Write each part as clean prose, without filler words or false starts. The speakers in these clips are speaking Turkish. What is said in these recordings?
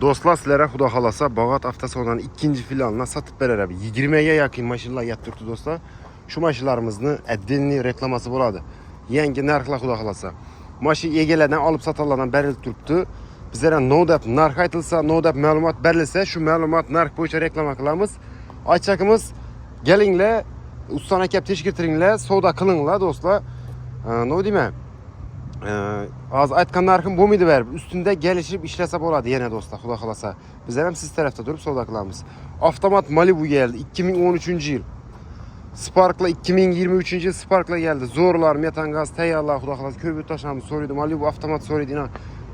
Dostlar sizlere Xudo xalasa Bağat avtosalonunun ikinci filialına satıp vererek 20'ye yakın maşınlar yatırdı dostlar. Şu maşınlarımızın edilini reklaması buladı. Yenge narxla Xudo xalasa. Maşın egelerden alıp satarlardan berilip duruptu. Bizlere no dep narx aytılsa, no dep məlumat berilse şu məlumat narx boyunca reklam kılamiz. Açakımız gelinle ustana kep teşkirtirinle, soda kılınla dostlar. Ne diyeyim? Az aytkan narxım bu muydu verib? Üstünde gelişip işlese boladı yine dostlar Xudo xalasa. Bizler hem siz tarafta durup soda kılamiz. Avtomat Malibu geldi 2013 yıl. Spark'la 2023 yıl Spark'la geldi. Zorlar, metan gaz, teyyarlar Xudo xalasa. Köybüt taşlamız soruydu. Malibu avtomat soruydu yine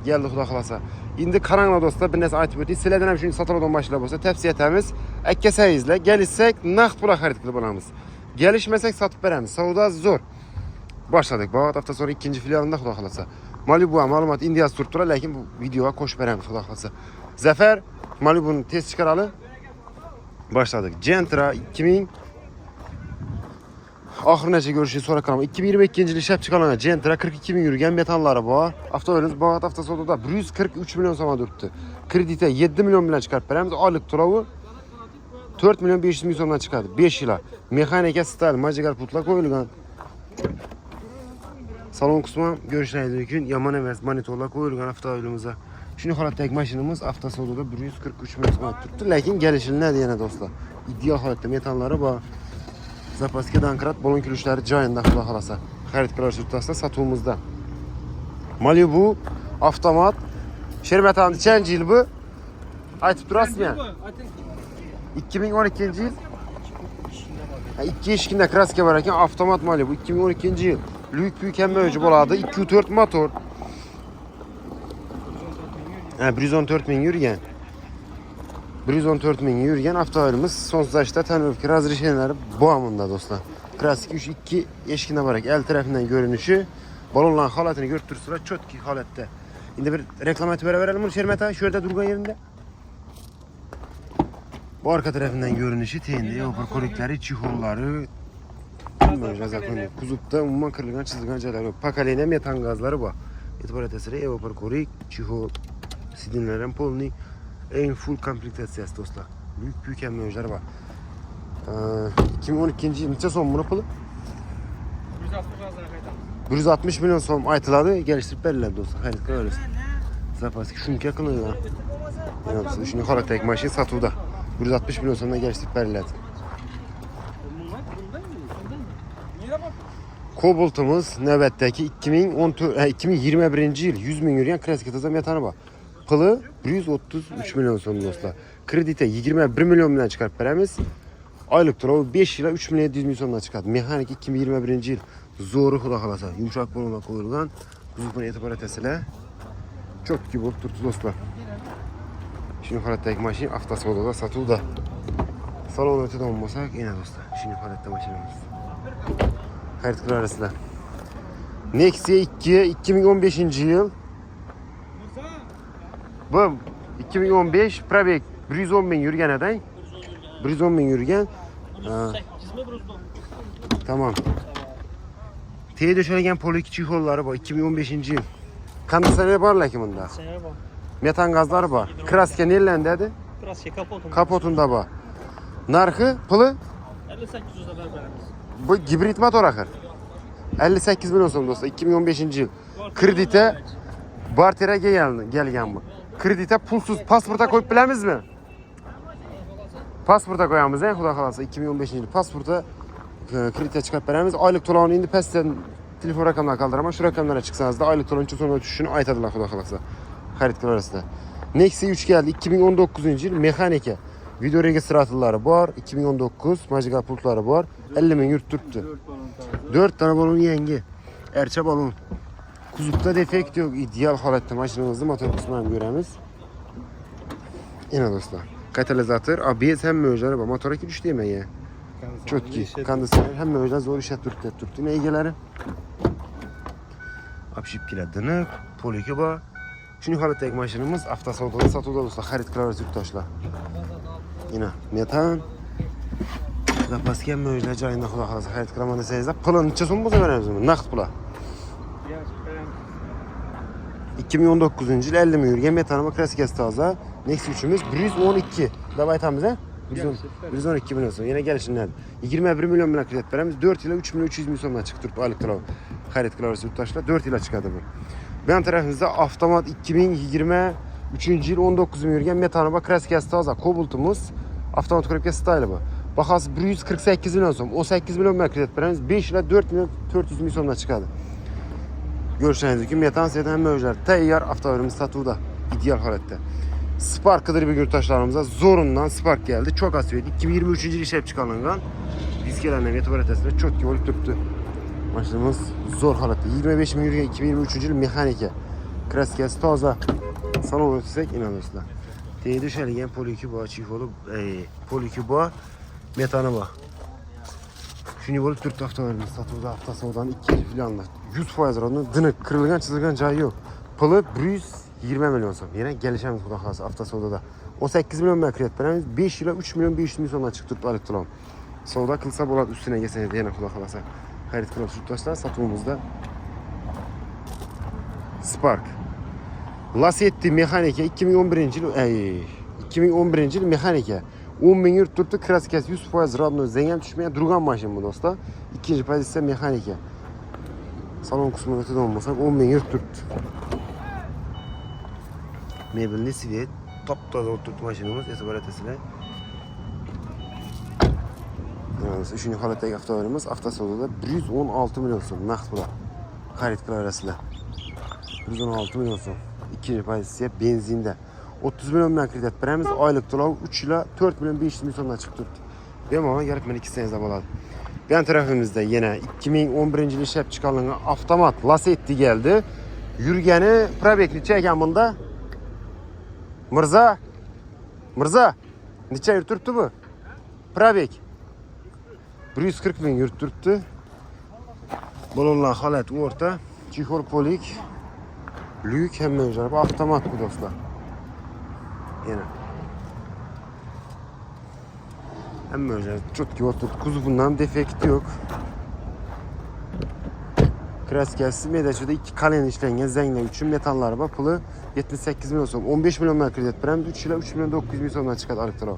geldi Xudo xalasa. İndi karanla dostlar bir nesi aytıp ötü. Sizlerden hem şimdi satıladan başlayıp olsa tepsiyetemiz. Ekkeseyizle gelirsek nakt bula xarit kılıp alamız. Gelişmesek satıp veremiz. Savda zor. Başladık. Bağat hafta sonra ikinci filialında Xudo xalasa. Malibu'a malumat indiyaz turttura, lakin bu videoya koş veremiz Xudo xalasa. Zafer Malibu'nun test çıkaralı. Başladık. Gentra 2000 ahır nece görüşü sonra kalma. 2022 yıl işlep çıkarılan Gentra 42 bin yürüyen metanları var. Avtomobilimiz Bağat hafta sonunda da 143 milyon sama durdu. Kredite 7 milyon bilen çıkarıp veremiz. Aylık turağı 4 milyon 500 milyon somdan çıkardı. 5 yıla. Mekanika style macigar putla koyulgan. Salon kısmı görüşünüz gün yaman emas manitorlar koyulgan avtomobilimize. Şimdi halattaki maşinimiz hafta sonunda 143 milyon sama tuttu. Lakin gelişini ne diyene dostlar. İdeal halatta metanları var. Zapaski dankrat balon külüşleri cayında Xudo xalasa. Xarid qilish turtasida satuvimizda. Malibu avtomat. Shermatani nechanchi yil bu? Aytib turasizmi? 2012 yil. İki eshikda kraska bor ekan, avtomat Malibu 2012 yil. Büyük ham mavjud bo'ladi. 2.4 motor. 114 ming yurgan. 114 ming yurgan avtomobilimiz sonsuzlaşta tanıvki razрешениялari bağımında dostlar. Klasik 3.2 eshikda bor ekan. El tarafından görünüşü, balonların holatini görüp turibsizlar, chotki holatda. Endi bir reklam aytib verelim bunu Shermata şu yerda durgan yerinde. Bu arka tarafından görünüşü teyinde, yapar kolikleri, çihollari, kuzupta umuman kırılgan çizilgan joylari yok. Pakalene metan gazları var. E'tibor etasizlar, yapar kolik, çihol, sidinlar polni, en full komplektatsiyasi dostlar. Büyük emlojlar var. 2012 yıl neçe so'm buni puli? 160 milyon so'm aytiladi, geliştirib beriladi dostlar. Xarid qilamiz. Zapaski shunga qilingan. Yana shuni holatdagi mashina sotuvda. 160 milyon so'mdan geliştirib beriladi. Kobaltımız navbatdagi 2021 yıl 100 ming yurgan kraska toza metani bor. Pılı 133 milyon so'm dostlar. Kredite 21 milyon bilan chiqarib beramiz. Aylık turağı 5 yıla 3 milyon 700 milyon so'mdan chiqadi. Mexanik 2021 yıl zo'ri Xudo xalasa. Yumshoq bo'lib qo'yilgan. Kuzovini e'tibor etasizlar. Çok iyi bo'lib turibdi dostlar. Şimdi holatdagi mashina avtosalonda sotuvda. Salonni o'tadan bo'lsak, yana dostlar. Şimdi holatda mashinamiz. Xarid qilasizlar. Nexia 2 2015 yıl. Bu 2015 probek 110 ming yurgan ekan. 110 ming yurgan. Tamam. Teyde döşelgen polik çiholları var 2015 yıl. Kondisyoner var lakin bunda. Metan gazları var. Kraska nereden dedi? Kraska kapotunda var. Narxı pılı 58 da veramiz. Bu hibrit motor axir. 58 milyon so'm dostlar 2015 yıl. Kredite barterga gelgan bu. Kredite pulsuz pasporta koyup bilemizmi? Pasporta koyamiz Xudo xalasa 2015 yıl pasporta kredite çıkarıp beramiz. Aylık to'lovini endi pastdan telefon raqamlariga qoldiraman. Shu raqamlarga chiqsangiz aylık to'lovni so'm o'tishini aytadilar Xudo xalasa. Xarid qilasizlar. Nexia 3 geldi 2019 yıl mexanika. Video registratorları var 2019, majiga pultları var 50 ming yurt turibdi. 4 tane balon yangi. Erçe balon. Kuzukta defekt yok. İdeal holatda mashinamizni motor qismini ko'ramiz. Yana dostlar. Katalizator, ABS hem mövjlari bor. Motorga kirish demayga. Chotki, konditsioner hem mövjlar zo'r ishlab turibdi. Ne egalari? Obshipkalar, poliki bor. Shuni holatdagi mashinamiz avtosalonda sotuvda dostlar. Xarid qilaverasiz yurtdoshlar. Yine metan. Zapaski ham mövjlar joyida Xudo xolasa xarid qilaman desangizlar, pulini necha so'm bo'lsa beramiz uni? Naqd pula. 2019 yıl 50 milyon yurgan metanoma kraskasi toza. Nexus 3'ümüz 112. Davay aytamiz ha? 112 milyon so'm. Yana gelişinadi. 21 milyon bilan kredit beramiz. 4 yilda 3 milyon 300 ming so'mdan chiqib turibdi oylik to'lov. Xarid qilaverasiz yurtdoshlar. 4 yilga chiqadi bu. Bu yon tarafimizda avtomat 2023 yil 19 ming yurgan metanoma kraskasi toza. Kobaltimiz avtomat ko'rikka stayli bu. Bahası 148 milyon so'm. 18 milyon bilan kredit beramiz. 5 yilda 4 milyon 400 ming so'mdan chiqadi. Görüşünüz gibi metan sedan mövjlar tayyor avtomobilimiz satuvda ideal holatda. Spark qidirib yurtdoshlarimiz zorundan Spark geldi. Çok az verdi. 2023 yil ishlab chiqarilgan. Diskalarni e'tibor etasizlar, cho'tki bo'lib turibdi. Mashinamiz zo'r holatda. 25 ming yurgan 2023 yil mexanika. Kraskasi toza. Salon o'tsak, inanasizlar. Teydi shalgan poliki bor, chifoli, poliki bor, metani bor. Shunday bo'lib turibdi avtomobilimiz satuvda avtosavdodan ikkinchi filialida. 100% rodni diniq qirilgan, chizilgan joyi yo'q. Puli 120 milyon so'm. Yana kelishamiz xudo xolasa avtosavdoda. 18 milyon bilan kredit beramiz. 5 yilda 3 milyon 500 ming so'mdan chiqib turibdi oylik to'lov. Savdo qilsa bo'ladi, ustiga kelsangiz yana xudo xolasa. Xarid qilib yurtdoshlar satuvimizda Spark. Lasetti mexanika 2011 yil 2011 yil mexanika. 10 ming yurt turibdi, kraskasi 100% rodnoy, zang ham tushmagan, durgan mashina bu do'stlar. Ikkinchi pozitsiya mexanika. Salon qismiga o'tadigan bo'lsak 10 ming yurt turibdi. Mebelni svet, top-toza o'tiribdi mashinamiz, e'tibor etasizlar. Mana shunday holatdagi avtomobilimiz avtosavdoda 116 milyon so'm naqd pul. Xarid qilaverasizlar. 116 milyon so'm. İkinci pozitsiya benzinda. 30 milyon bilan kredit beramiz. Oylik to'lov 3 yilda 4 milyon 500 ming so'mdan chiqib turibdi. Bemalol garib meni 2 saniyada bo'ladi. Bu yon tarafimizda yana 2011 yil ishlab chiqarilgan avtomat Lasetti geldi. Yurgani probek necha ekan bunda? Mirza, necha yurib turibdi bu? Probek 140 ming yurib turibdi. Bo'lonlar holat o'rta, chexol polik, lyuk hamma joyi avtomat bu do'stlar. Yana hamma joyi cho'tki o'tiribdi. Kuzovundan defekt yo'q. Kraskasi medachida 2 qalen ishlangan zanglar uchun metallari bor. Puli 78 milyon so'm. 15 milyon bilan kredit beramiz. 3 yilda 3 milyon 900 ming so'mdan chiqadi oylik to'lov.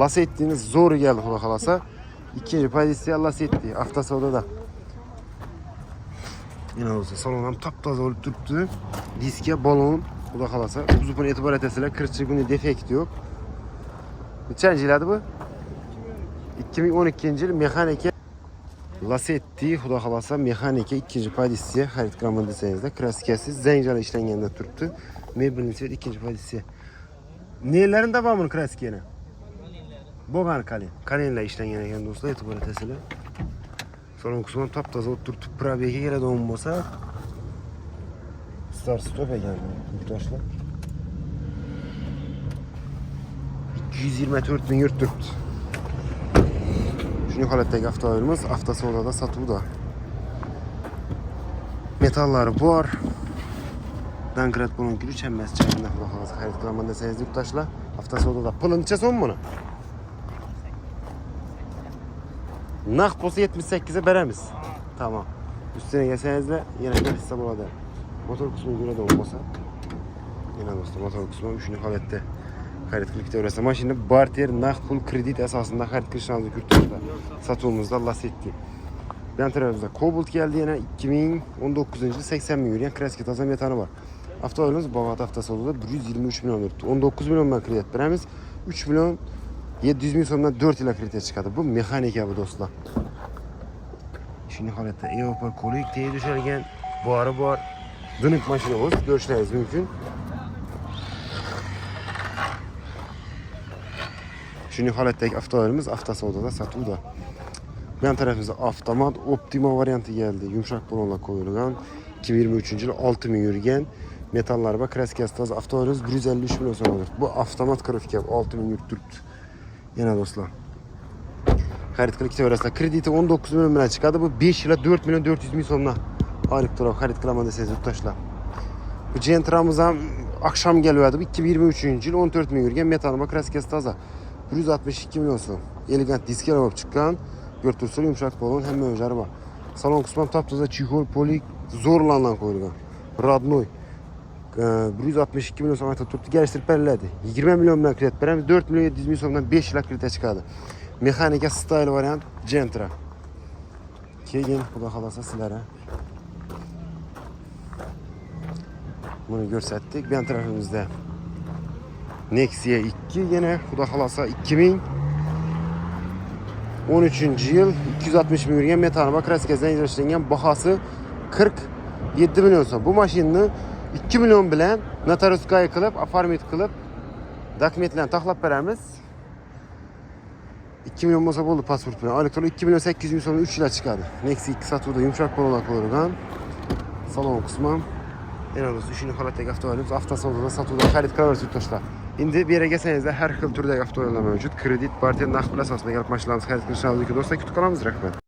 Lasetti'niz zo'r geldi xudo xolasa. İkinci pozitsiya Lasetti avtosavdoda. Yana bo'lsa salon ham top-toza bo'lib turibdi. Diska, balon, xudo xolasa. Kuzovini e'tibor etasizlar, kirchigini defekt yo'q. Nechanchi yil bu? 2012 yil mexanika Lasetti xudo xolasa mexanika ikkinchi pozitsiya xarid qilaman desangizda kraskasi zangjali ishlanganda turibdi. Mebelni svet ikkinchi pozitsiya. Nelerin davomini kraskani? Bo'lgan kalenlar ishlangan ekan do'stlar, e'tibor etasizlar. Salon qismi top-toza o'tirib probega keladigan bo'lsa, start stop ekan yurtdoshlar. 224 ming yurt turibdi. Shunday holatdagi avtomobilimiz avtosavdoda sotuvda. Metallari bor. Dankrat bo'lgan kuch hammasi chiqadi. Xudo xolasa xarid qilaman desangiz yurtdoshlar, avtosavdoda puli necha so'm buni? Naqd bo'lsa 78 ga beramiz. Tamam. Üstüne gelsangizlar yana kelsa bo'ladi. Motor qismi ko'radigan bo'lsa, yana do'stlar motor qismi shunday holatda xarid qilib ketaverasiz. Mashina barter, naqd pul, kredit asosida xarid qilishingizni ko'rsatadi. Satuvimizda Lasetti. Bu yon tarafimizda Cobalt geldi yana 2019 yil 80 ming yurgan kraska toza metani bor. Avtomobilimiz Bog'ot avtosavdoda 123 milyon turibdi. 19 milyon bilan kredit beramiz. 3 milyon 700 ming so'mdan 4 yilga kredit chiqadi. Bu mexanika bu do'stlar. Shunday holatda Eopol ko'lik teyib tushalgan, bori bor. Diniq mashina o'z ko'rishingiz mumkin. Shunday holatdagi avtomobilimiz avtosavdoda sotuvda. Bu yon tarafimizda avtomat Optima varianti geldi. Yumshoq balonlar qo'yilgan. 2023 yil 6 ming yurgan. Metallar va kraskasi toza avtomobilimiz 153 milyon so'm. Bu avtomat korofka 6 ming yurib turibdi. Yana do'stlar. Xarid qilib ketaverasizlar. Krediti 19 milyon bilan chiqadi. Bu 5 yilda 4 milyon 400 ming so'mdan oylik to'lov xarid qilaman desangiz yurtdoshlar. Bu Gentra'miz ham akşam gelyapti. 2023 yil 14 ming yurgan metal va kraskasi toza. 162 milyon so'm. Elegant diskalar olib chiqqan. Görtürsə yumşaq balon hamma o'zlari bor. Salon qismi top-toza chexol polik zo'rlandan qo'yilgan. Rodnoy. 162 milyon so'm aytib turibdi, kelishtirib beriladi. 20 milyon bilan kredit beramiz. 4 milyon 700 ming so'mdan 5 yillik kredit chiqadi. Mexanika style variant Gentra. Keyin xudo xolasa sizlarga buni ko'rsatdik. Bu tarafimizda Nexia 2 yana xudo xolasa 2013-yil 260 ming yurgan metal va kraskasidan ijrochilangan, bahosi 47 milyon so'm. Bu mashinani 2 milyon bilan notariuskaya qilib, оформить qilib, dokumentlarni taxlab beramiz. 2 milyon bo'lsa bo'ldi pasport bilan. Elektron 2 milyon 800 ming so'mdan 3 yilga chiqadi. Nexia 2 sotuvda yumshoq pololar qo'yilgan. Salon qismi yana do'st ishini holatdagi avtomobilimiz avtosavdoda sotuvda xarid qilaverasiz yurtdoshlar. Endi bu yerga kelsangizda har xil turdagi avtomobillar mavjud. Kredit, partiya, naqd pul asosida kelib mashinalarni xarid qilishingizni do'stlar kutib qolamiz. Rahmat.